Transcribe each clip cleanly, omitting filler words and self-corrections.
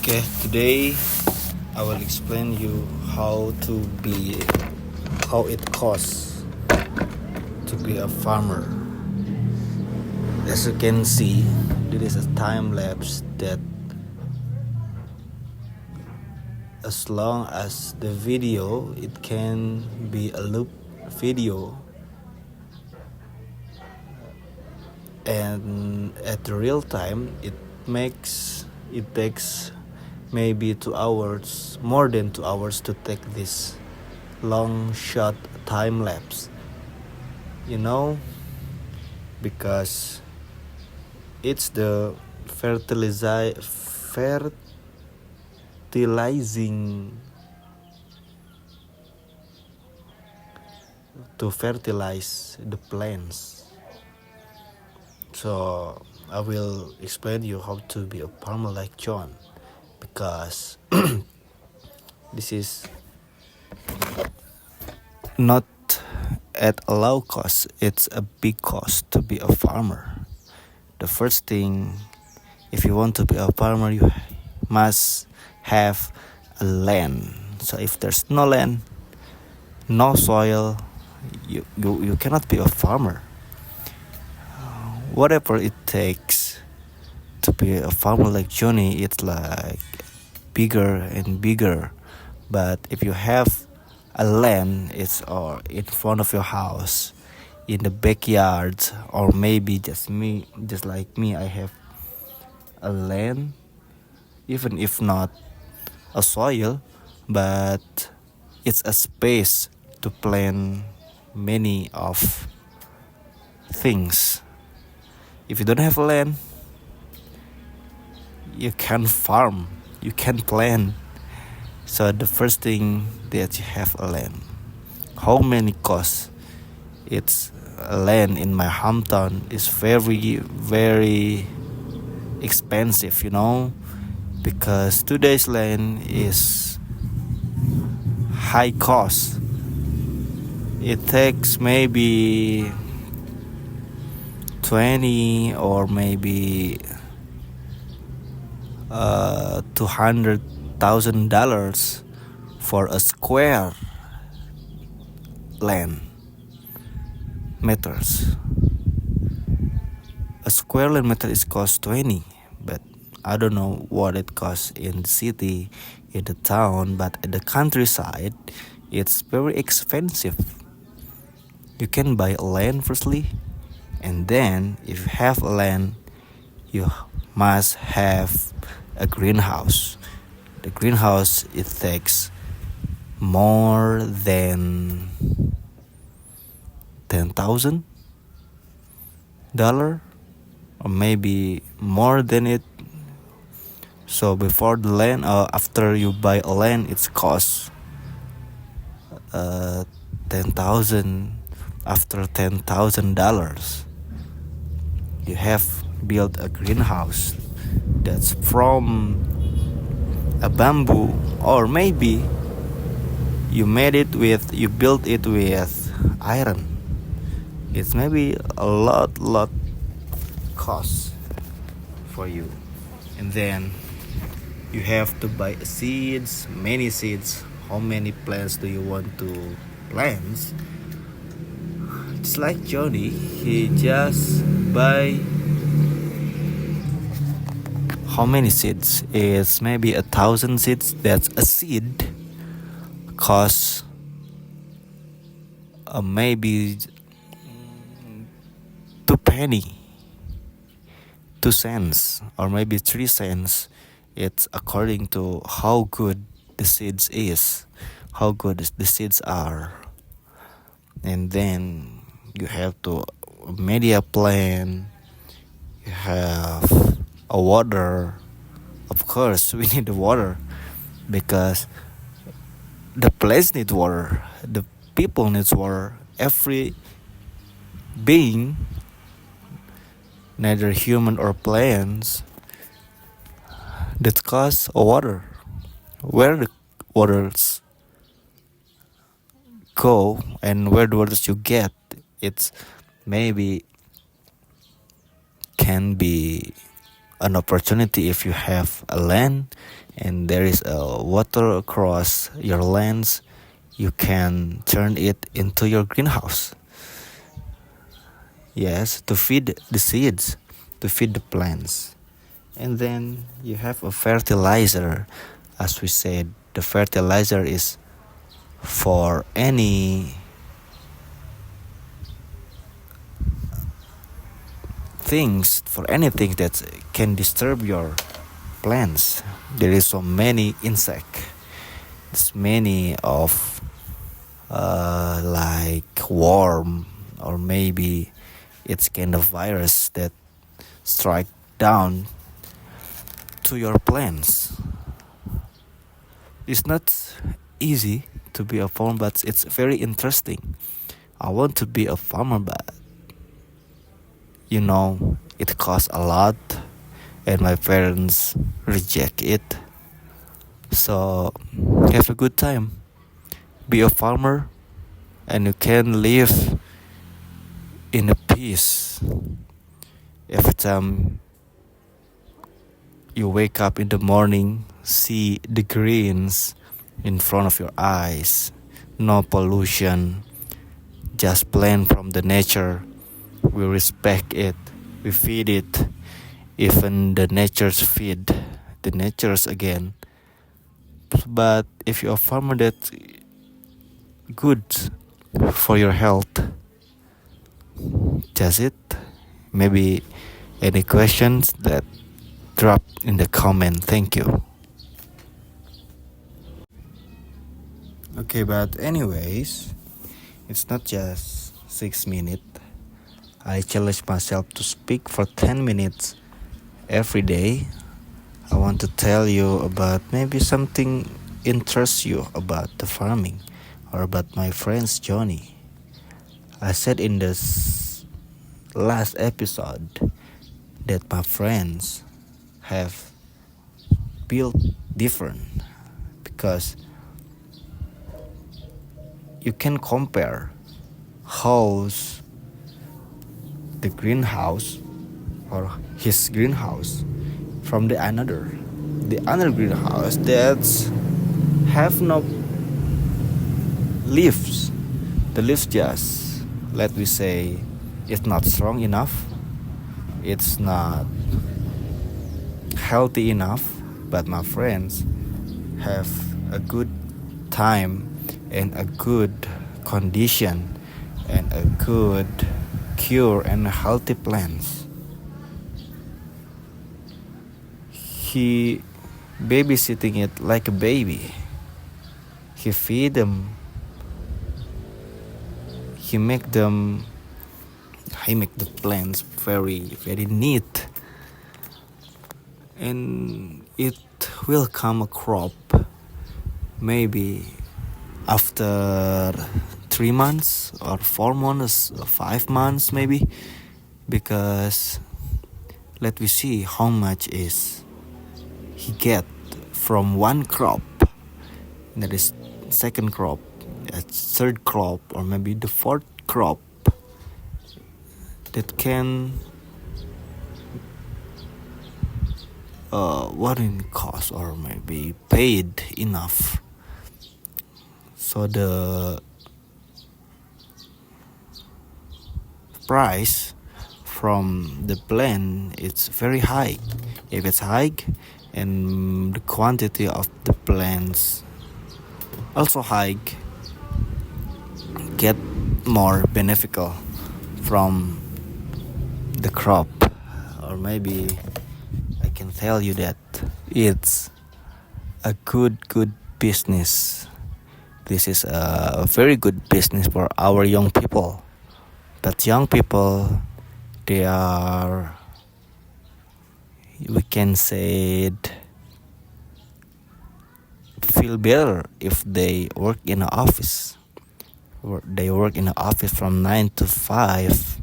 Okay, today I will explain you how it costs to be a farmer. As you can see, this is a time lapse that as long as the video, it can be a loop video, and at the real time it takes maybe 2 hours, more than 2 hours, to take this long shot time lapse, because it's the fertilizing to fertilize the plants. So I will explain you how to be a farmer like John, because this is not at a low cost, it's a big cost to be a farmer. The first thing, if you want to be a farmer, you must have a land. So if there's no land, no soil, you cannot be a farmer. Whatever it takes to be a farmer like Johnny, it's like bigger and bigger. But if you have a land, it's or in front of your house, in the backyard, or maybe just like me, I have a land, even if not a soil, but it's a space to plant many of things. If you don't have land, you can't farm, you can't plant. So the first thing that you have a land. How many costs? It's land in my hometown is very, very expensive, because today's land is high cost. It takes maybe 20 or maybe $200,000 for a square land meters. A square land meter is cost 20, but I don't know what it costs in the city, in the town, but at the countryside, it's very expensive. You can buy a land firstly, and then if you have a land, you must have a greenhouse. The greenhouse, it takes more than $10,000, or maybe more than it. So before the land, after you buy a land, it's cost 10,000. After $10,000, you have built a greenhouse that's from a bamboo, or maybe you built it with iron. It's maybe a lot cost for you. And then you have to buy seeds, many seeds. How many plants do you want to plant? It's like Johnny, he just buy how many seeds? It's maybe 1,000 seeds. That's a seed costs maybe 2 penny, 2 cents, or maybe 3 cents. It's according to how good the seeds is, how good the seeds are. And then you have to media plan, you have a water. Of course we need the water, because the place needs water, the people needs water, every being, neither human or plants, that costs water. Where the waters go and where the waters you get, it's maybe can be an opportunity if you have a land and there is a water across your lands, you can turn it into your greenhouse. Yes, to feed the seeds, to feed the plants. And then you have a fertilizer. As we said, the fertilizer is for any things, for anything that can disturb your plants. There is so many insect. There's many of like worm, or maybe it's kind of virus that strike down to your plants. It's not easy to be a farmer, but it's very interesting. I want to be a farmer, but it costs a lot, and my parents reject it. So have a good time. Be a farmer, and you can live in a peace. Every time you wake up in the morning, see the greens in front of your eyes. No pollution, just plant from the nature. We respect it, we feed it. Even the nature's feed the nature's again. But if you're a farmer, that's good for your health. Does it? Maybe any questions, that drop in the comment. Thank you. Okay, but anyways, it's not just 6 minutes. I challenge myself to speak for 10 minutes every day. I want to tell you about maybe something interests you about the farming or about my friend's Johnny. I said in this last episode that my friends have built different, because you can compare how's the greenhouse or his greenhouse from the other greenhouse that's have no leaves. The leaves just, let me say, it's not strong enough, it's not healthy enough. But my friends have a good time and a good condition and a good cure and healthy plants. He babysitting it like a baby. He feed them. He make the plants very, very neat, and it will come a crop maybe after 3 months or 4 months or 5 months maybe, because let me see how much is he get from one crop. That is second crop, a third crop, or maybe the fourth crop that can what it cost, or maybe paid enough. So the price from the plant, it's very high. If it's high, and the quantity of the plants also high, get more beneficial from the crop. Or maybe I can tell you that it's a good business. This is a very good business for our young people. But young people, they are, we can say it, feel better if they work in an office. They work in an office from 9 to 5.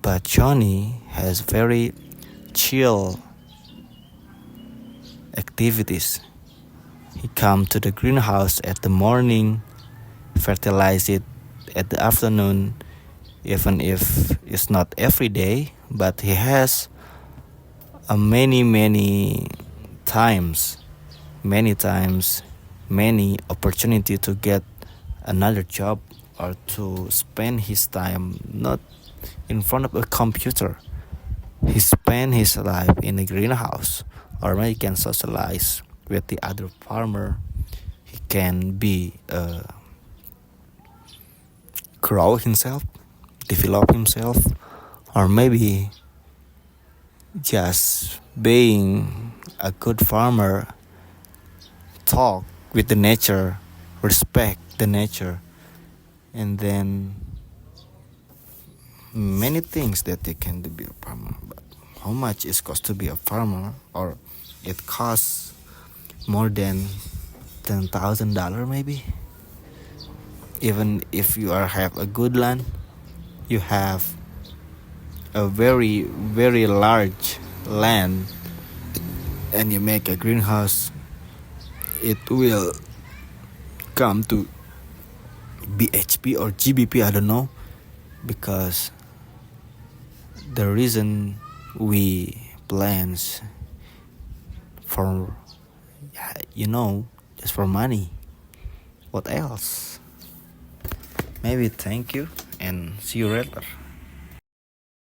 But Johnny has very chill activities. He come to the greenhouse at the morning, fertilize it at the afternoon, even if it's not every day, but he has many times, many times, many opportunity to get another job or to spend his time not in front of a computer. He spend his life in a greenhouse, or maybe he can socialize with the other farmer. He can be grow himself, develop himself, or maybe just being a good farmer, talk with the nature, respect the nature, and then many things that they can do be a farmer. But how much it costs to be a farmer? Or it costs more than $10,000 maybe. Even if you have a good land, you have a very large land, and you make a greenhouse, it will come to BHP or GBP, I don't know, because the reason we plans for, just for money. What else? Maybe thank you and see you later.